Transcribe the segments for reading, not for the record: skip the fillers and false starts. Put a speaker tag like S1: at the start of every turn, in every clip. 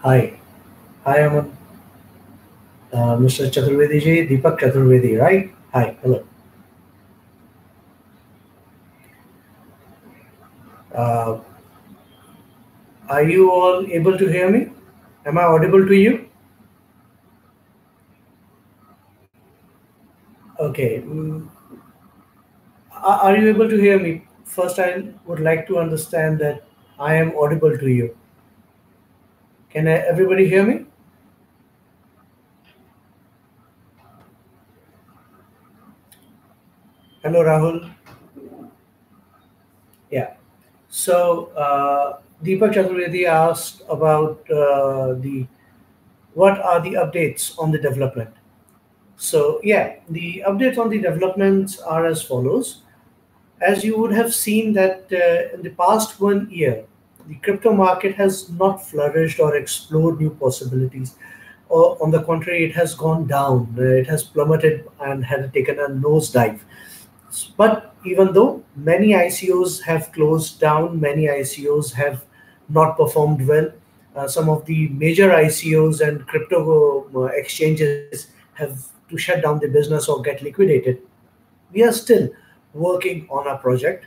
S1: Hi. Hi, Aman. Mr. Chaturvedi ji, Deepak Chaturvedi, right? Hi. Hello. Uh, are you all able to hear me? Am I audible to you? Okay. Are you able to hear me? First, I would like to understand that I am audible to you. Can everybody hear me? Hello, Rahul. Yeah. So, Deepak Chaturvedi asked about the what are the updates on the development. So, yeah, the updates on the developments are as follows. As you would have seen that in the past 1 year, the crypto market has not flourished or explored new possibilities. Or on the contrary, it has gone down. It has plummeted and had taken a nosedive. But even though many ICOs have closed down, many ICOs have not performed well. Some of the major ICOs and crypto exchanges have to shut down the business or get liquidated. We are still working on our project.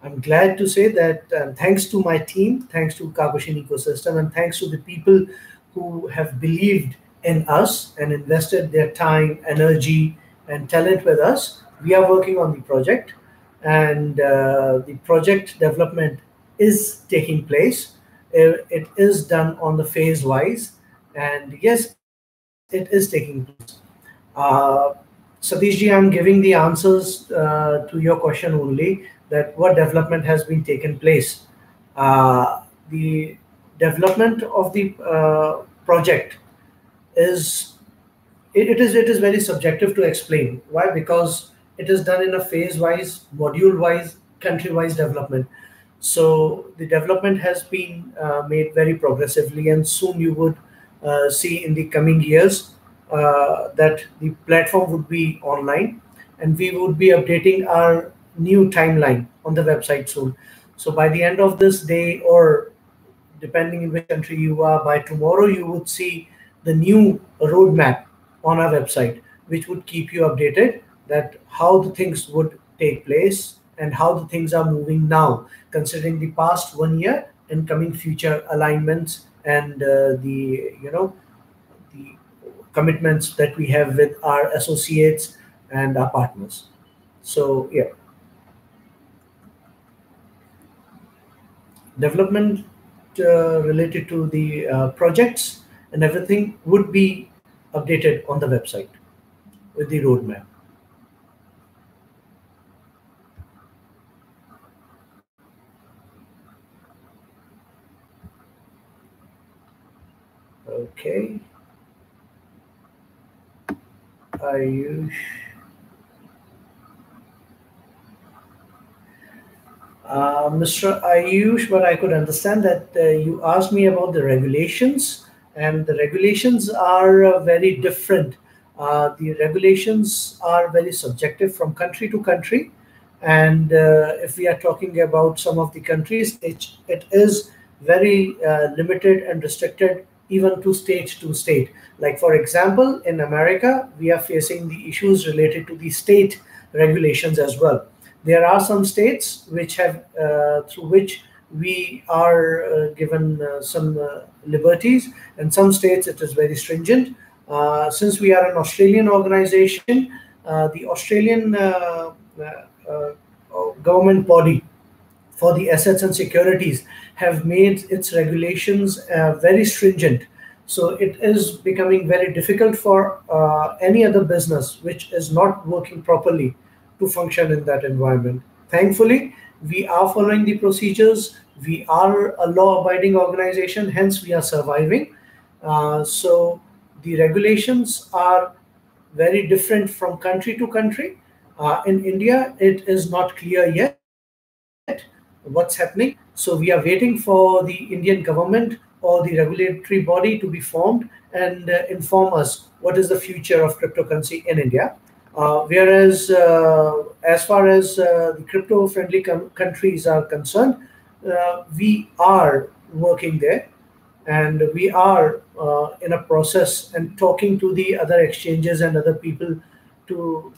S1: I'm glad to say that thanks to my team, thanks to Kakushin Ecosystem, and thanks to the people who have believed in us and invested their time, energy, and talent with us, we are working on the project. And the project development is taking place. It is done on the phase wise. And yes, it is taking place. Uh, Satish ji, I'm giving the answers to your question only that what development has been taken place. The development of the project is it is very subjective to explain. Why? Because it is done in a phase wise, module wise, country wise development. So the development has been made very progressively, and soon you would see in the coming years that the platform would be online, and we would be updating our new timeline on the website soon. So by the end of this day, or depending in which country you are, by tomorrow you would see the new roadmap on our website, which would keep you updated that how the things would take place and how the things are moving now, considering the past 1 year and coming future alignments and the commitments that we have with our associates and our partners. So yeah, development related to the projects and everything would be updated on the website with the roadmap. Okay, Ayush. Mr. Ayush, but I could understand that you asked me about the regulations, and the regulations are very different. The regulations are very subjective from country to country, and if we are talking about some of the countries, it is very limited and restricted even to state. Like for example, in America, we are facing the issues related to the state regulations as well. There are some states which have through which we are given some liberties, and some states it is very stringent. Since we are an Australian organization, the Australian government body for the assets and securities have made its regulations very stringent. So it is becoming very difficult for any other business which is not working properly to function in that environment. Thankfully, we are following the procedures. We are a law abiding organization, hence, we are surviving. So the regulations are very different from country to country. In India, it is not clear yet what's happening. So we are waiting for the Indian government or the regulatory body to be formed and inform us what is the future of cryptocurrency in India. Whereas, as far as the crypto-friendly countries are concerned, we are working there, and we are in a process and talking to the other exchanges and other people to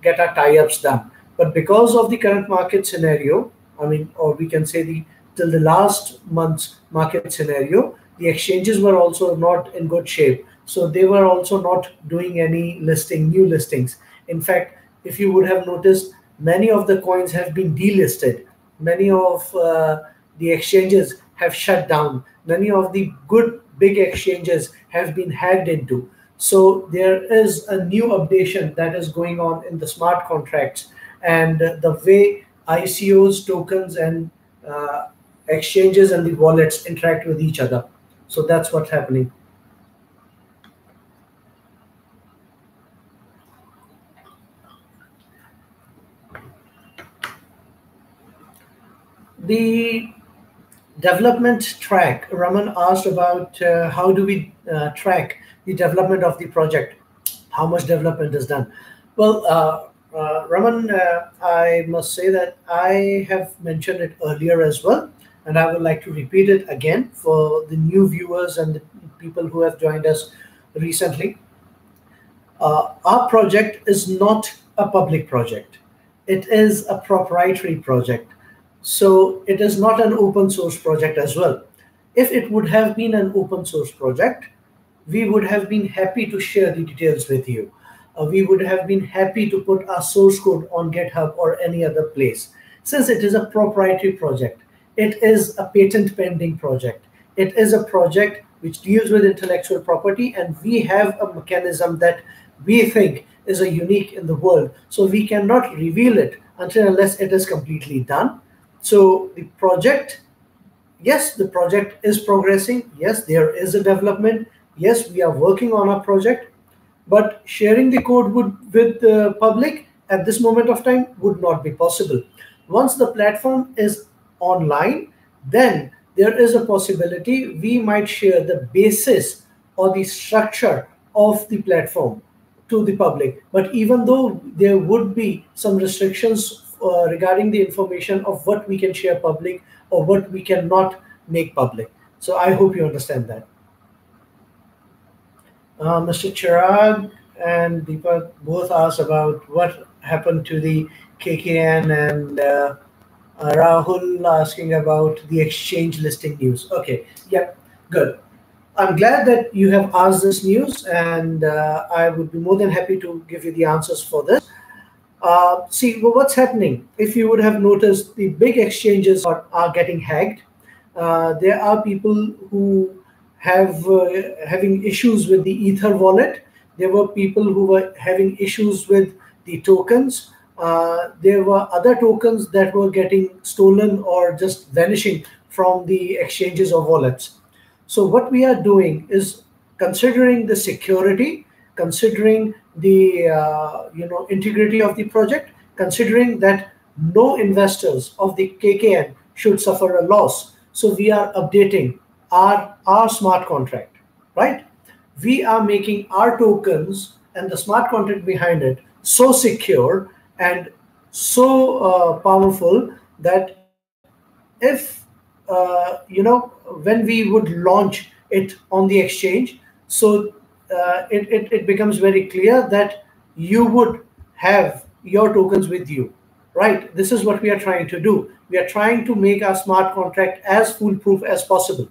S1: get our tie-ups done. But because of the current market scenario, I mean, or we can say the till the last month's market scenario, the exchanges were also not in good shape. So they were also not doing any new listings. In fact, if you would have noticed, many of the coins have been delisted. Many of the exchanges have shut down. Many of the good big exchanges have been hacked into. So there is a new updation that is going on in the smart contracts, and the way ICOs, tokens, and exchanges and the wallets interact with each other. So that's what's happening. The development track, Raman asked about how do we track the development of the project, how much development is done. Well, Raman, I must say that I have mentioned it earlier as well, and I would like to repeat it again for the new viewers and the people who have joined us recently. Our project is not a public project. It is a proprietary project. So it is not an open source project as well. If it would have been an open source project, we would have been happy to share the details with you. We would have been happy to put our source code on GitHub or any other place. Since it is a proprietary project, it is a patent pending project. It is a project which deals with intellectual property, and we have a mechanism that we think is a unique in the world. So we cannot reveal it until unless it is completely done. So the project, yes, the project is progressing. Yes, there is a development. Yes, we are working on our project, but sharing the code with the public at this moment of time would not be possible. Once the platform is online, then there is a possibility we might share the basis or the structure of the platform to the public. But even though there would be some restrictions regarding the information of what we can share public or what we cannot make public. So I hope you understand that. Mr. Chirag and Deepak both asked about what happened to the KKN, and Rahul asking about the exchange listing news. Okay, yeah, good. I'm glad that you have asked this news, and I would be more than happy to give you the answers for this. See, well, what's happening? If you would have noticed, the big exchanges are getting hacked. There are people who have having issues with the Ether wallet. There were people who were having issues with the tokens. There were other tokens that were getting stolen or just vanishing from the exchanges or wallets. So what we are doing is considering the security, considering the integrity of the project, considering that no investors of the KKN should suffer a loss. So we are updating our smart contract, right? We are making our tokens and the smart contract behind it so secure and so powerful that if when we would launch it on the exchange, so it becomes very clear that you would have your tokens with you, right? This is what we are trying to do. We are trying to make our smart contract as foolproof as possible.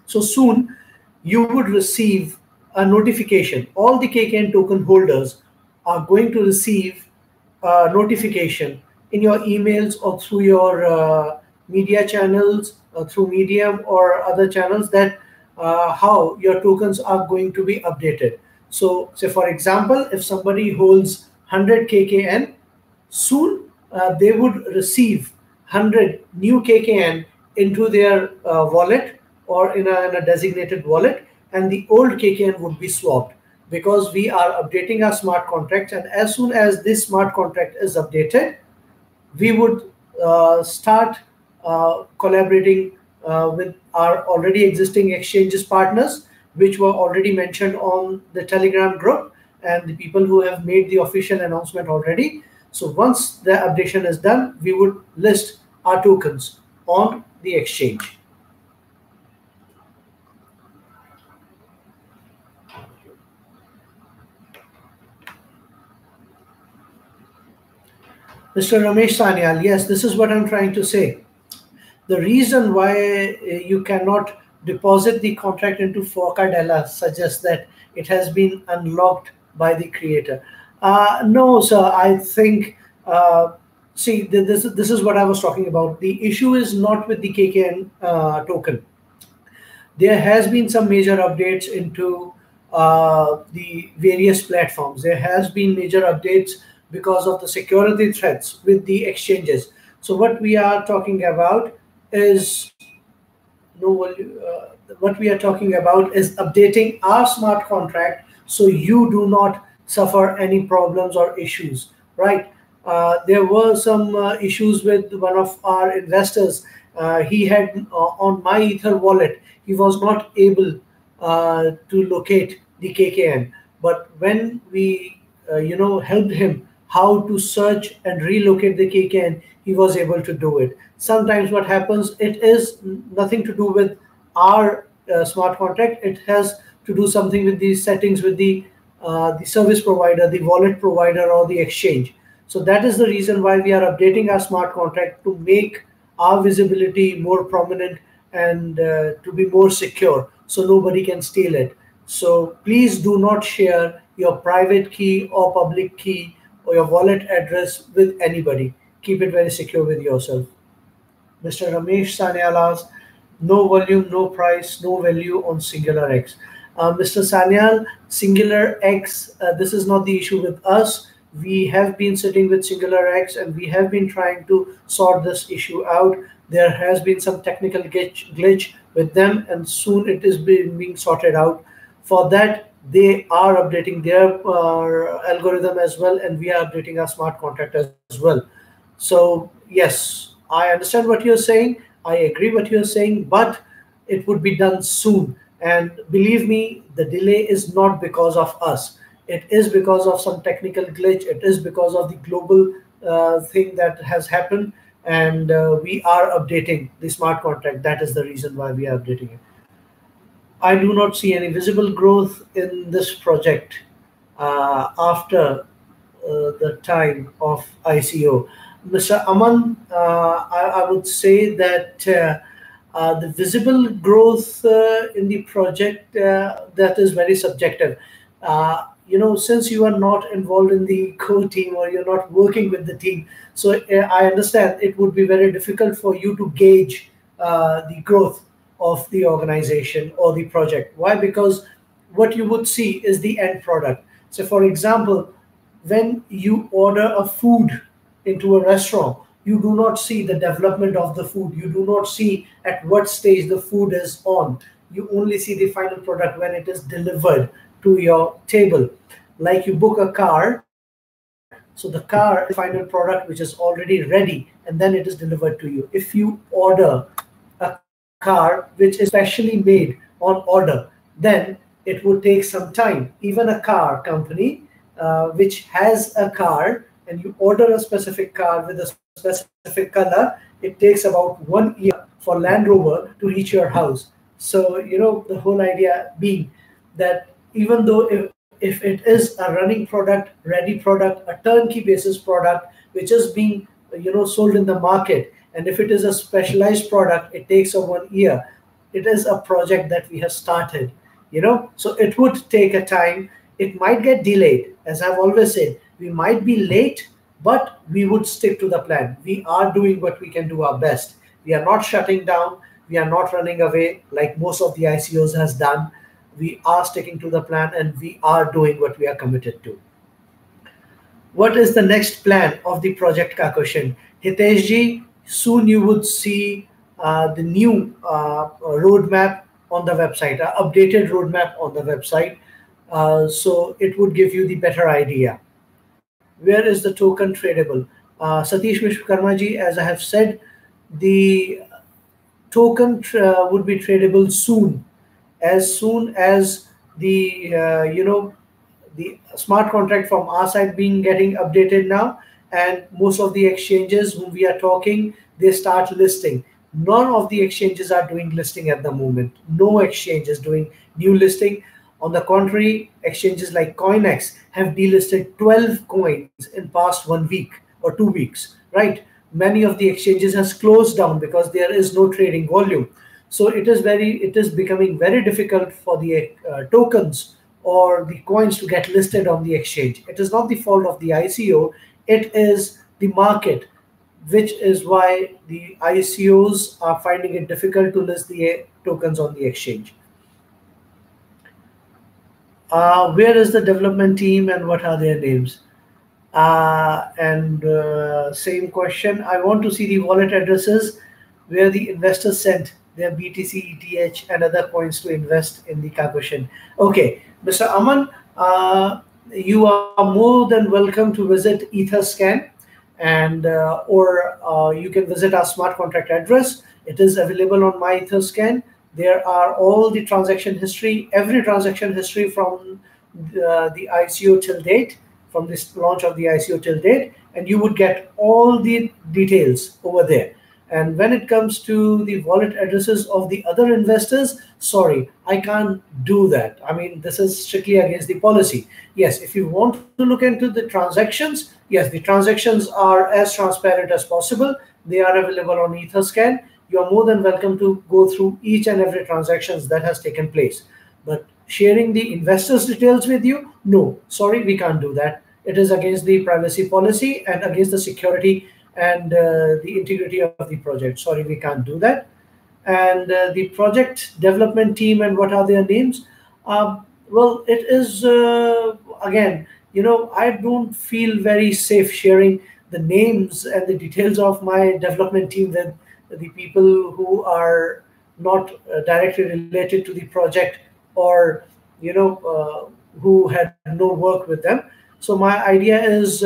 S1: So soon you would receive a notification. All the KKN token holders are going to receive a notification in your emails or through your media channels, through Medium or other channels, that how your tokens are going to be updated. So say for example, if somebody holds 100 KKN, soon they would receive 100 new KKN into their wallet or in a designated wallet, and the old KKN would be swapped, because we are updating our smart contracts. And as soon as this smart contract is updated, we would start collaborating with our already existing exchanges partners, which were already mentioned on the Telegram group, and the people who have made the official announcement already. So once the updation is done, we would list our tokens on the exchange. Mr. Ramesh Sanyal, yes, this is what I'm trying to say. The reason why you cannot deposit the contract into Forcadella suggests that it has been unlocked by the creator. No, sir, I think, see, this is what I was talking about. The issue is not with the KKN token. There has been some major updates into the various platforms. There has been major updates because of the security threats with the exchanges. So what we are talking about is what we are talking about is updating our smart contract so you do not suffer any problems or issues, right? There were some issues with one of our investors. He had on my Ether wallet, he was not able to locate the KKN. But when we, helped him how to search and relocate the KKN, he was able to do it. Sometimes what happens, it is nothing to do with our smart contract. It has to do something with the settings with the service provider, the wallet provider, or the exchange. So that is the reason why we are updating our smart contract to make our visibility more prominent and to be more secure so nobody can steal it. So please do not share your private key or public key or your wallet address with anybody. Keep it very secure with yourself. Mr. Ramesh Sanyalas, no volume, no price, no value on Singular X. Mr. Sanyal, Singular X, this is not the issue with us. We have been sitting with Singular X and we have been trying to sort this issue out. There has been some technical glitch with them, and soon it is being sorted out. For that, they are updating their algorithm as well, and we are updating our smart contract as well. So yes, I understand what you're saying. I agree what you're saying, but it would be done soon. And believe me, the delay is not because of us. It is because of some technical glitch. It is because of the global thing that has happened, and we are updating the smart contract. That is the reason why we are updating it. I do not see any visible growth in this project after the time of ICO. Mr. Aman, I would say that the visible growth in the project, that is very subjective. Since you are not involved in the core team or you're not working with the team, so I understand it would be very difficult for you to gauge the growth of the organization or the project. Why? Because what you would see is the end product. So, for example, when you order a food into a restaurant, you do not see the development of the food. You do not see at what stage the food is on. You only see the final product when it is delivered to your table. Like you book a car, so the car is the final product which is already ready, and then it is delivered to you. If you order a car which is specially made on order, then it would take some time. Even a car company which has a car, and you order a specific car with a specific color, it takes about 1 year for Land Rover to reach your house. So, the whole idea being that even though if it is a running product, ready product, a turnkey basis product, which is being, sold in the market, and if it is a specialized product, it takes a 1 year. It is a project that we have started, so it would take a time. It might get delayed. As I've always said, we might be late, but we would stick to the plan. We are doing what we can do our best. We are not shutting down. We are not running away like most of the ICOs has done. We are sticking to the plan and we are doing what we are committed to. What is the next plan of the project Kakushin? Hiteshji, soon you would see the new roadmap on the website, updated roadmap on the website. So it would give you the better idea. Where is the token tradable? Satish Vishwakarma ji, as I have said, the token would be tradable soon as the the smart contract from our side being getting updated now, and most of the exchanges whom we are talking, they start listing. None of the exchanges are doing listing at the moment. No exchange is doing new listing. On the contrary, exchanges like CoinEx have delisted 12 coins in past 1 week. or 2 weeks, right? Many of the exchanges has closed down because there is no trading volume. So it is becoming very difficult for the tokens or the coins to get listed on the exchange. It is not the fault of the ICO, it is the market, which is why the ICOs are finding it difficult to list the tokens on the exchange. Where is the development team and what are their names? And same question. I want to see the wallet addresses where the investors sent their BTC, ETH, and other coins to invest in the Kakushin. Okay, Mr. Aman, you are more than welcome to visit Etherscan, and or you can visit our smart contract address. It is available on my Etherscan. There are all the transaction history, every transaction history from the ICO till date, from this launch of the ICO till date, and you would get all the details over there. And when it comes to the wallet addresses of the other investors, sorry, I can't do that. I mean, this is strictly against the policy. Yes, if you want to look into the transactions, yes, the transactions are as transparent as possible. They are available on Etherscan. You are more than welcome to go through each and every transactions that has taken place. But sharing the investors' details with you, no, sorry, we can't do that. It is against the privacy policy and against the security and the integrity of the project. Sorry, we can't do that. And the project development team and what are their names? Well, it is, again, I don't feel very safe sharing the names and the details of my development team with the people who are not directly related to the project, or who had no work with them. So my idea is,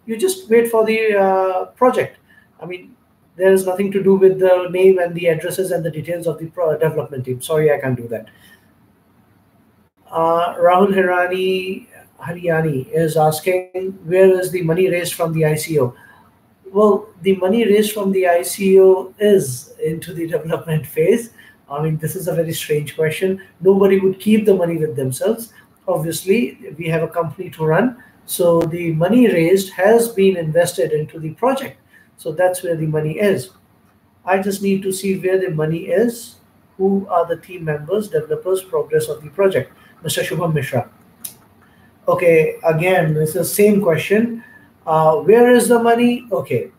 S1: you just wait for the project. I mean, there is nothing to do with the name and the addresses and the details of the development team. Sorry, I can't do that. Rahul Haryani is asking, where is the money raised from the ICO? Well, the money raised from the ICO is into the development phase. I mean, this is a very strange question. Nobody would keep the money with themselves. Obviously, we have a company to run. So the money raised has been invested into the project. So that's where the money is. I just need to see where the money is. Who are the team members, developers, progress of the project? Mr. Shubham Mishra. Okay, again, it's the same question. Where is the money? Okay,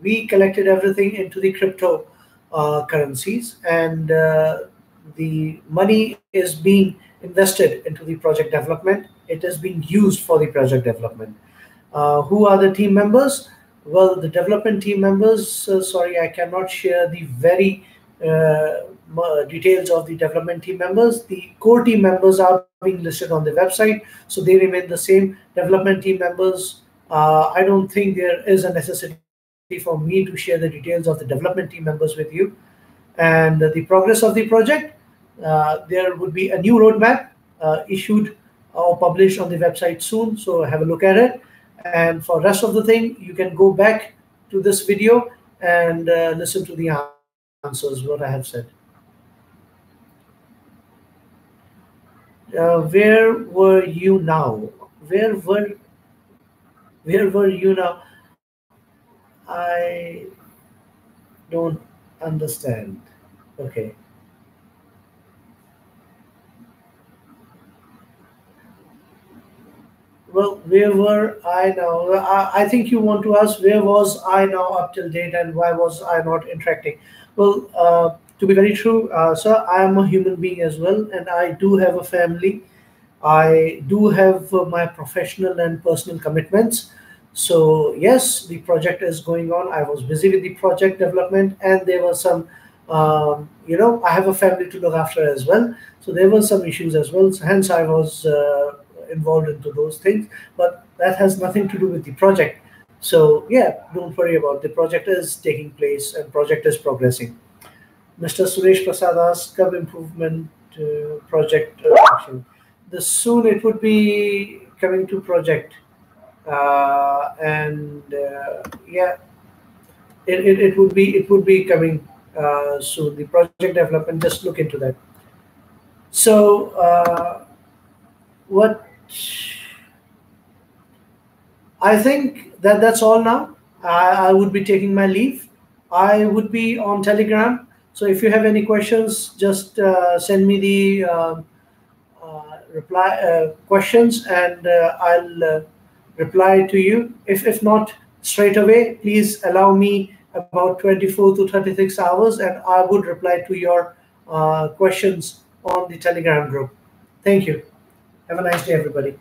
S1: we collected everything into the crypto currencies, and the money is being invested into the project development. It is being used for the project development. Who are the team members? Well, the development team members, sorry, I cannot share the very details of the development team members. The core team members are being listed on the website, so they remain the same. Development team members, I don't think there is a necessity for me to share the details of the development team members with you. And the progress of the project, there would be a new roadmap issued or published on the website soon, so have a look at it. And for rest of the thing, you can go back to this video and listen to the answers what I have said. Where were you now? Where were you now? I don't understand. Okay. Well, where were I now? I think you want to ask where was I now up till date and why was I not interacting? Well, to be very true, sir, I am a human being as well, and I do have a family. I do have my professional and personal commitments. So yes, the project is going on. I was busy with the project development, and there were some, I have a family to look after as well. So there were some issues as well. So hence, I was involved into those things. But that has nothing to do with the project. So yeah, don't worry about it. The project is taking place and project is progressing. Mr. Suresh Prasad asked, "Kab improvement project action?" The soon it would be coming to project, and yeah, it would be coming soon. The project development, just look into that. So what I think that that's all now. I would be taking my leave. I would be on Telegram. So if you have any questions, just send me the reply questions, and I'll reply to you. If not straight away, please allow me about 24 to 36 hours, and I would reply to your questions on the Telegram group. Thank you. Have a nice day, everybody.